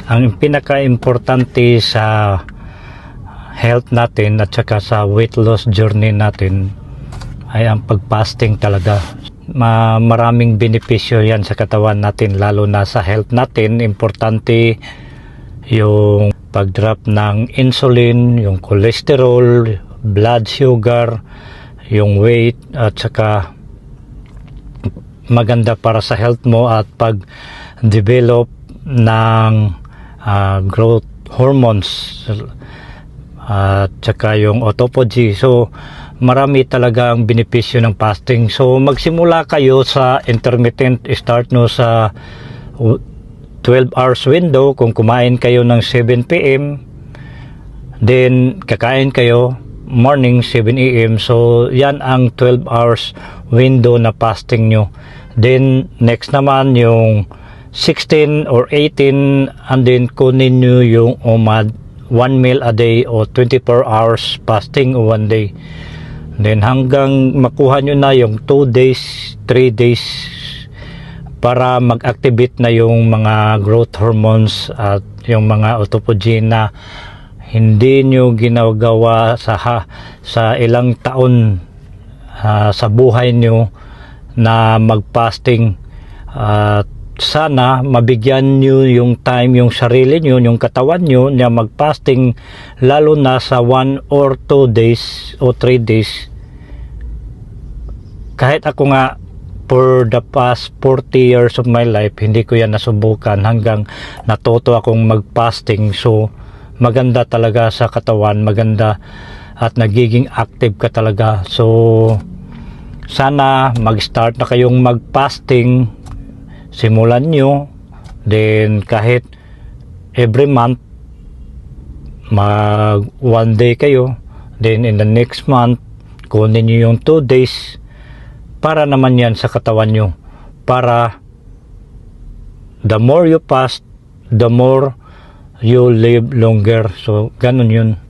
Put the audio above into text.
Ang pinaka-importante sa health natin at saka sa weight loss journey natin ay ang pag-fasting talaga. Maraming benepisyo yan sa katawan natin, lalo na sa health natin. Importante yung pag-drop ng insulin, yung cholesterol, blood sugar, yung weight, at saka maganda para sa health mo at pag-develop ng growth hormones at saka yung autophagy. So marami talaga ang benepisyo ng fasting. So magsimula kayo sa intermittent, start no sa 12 hours window. Kung kumain kayo ng 7 p.m. then kakain kayo morning 7 a.m. So yan ang 12 hours window na fasting nyo. Then next naman yung 16 or 18, and then kunin nyo yung OMAD, 1 meal a day o 24 hours fasting o 1 day. Then hanggang makuha nyo na yung 2 days, 3 days para mag-activate na yung mga growth hormones at yung mga autophagy na hindi nyo ginagawa sa ilang taon sa buhay nyo na mag-fasting. Sana mabigyan nyo yung time, yung sarili nyo, yung katawan nyo na mag-fasting, lalo na sa 1 or 2 days o 3 days. Kahit ako nga for the past 40 years of my life, hindi ko yan nasubukan hanggang natuto akong mag-fasting. So maganda talaga sa katawan, maganda at nagiging active ka talaga. So sana mag-start na kayong mag-fasting, simulan nyo. Then kahit every month mag 1 day kayo, then in the next month kunin nyo yung 2 days para naman yan sa katawan nyo, para the more you fast, the more you live longer. So ganun yun.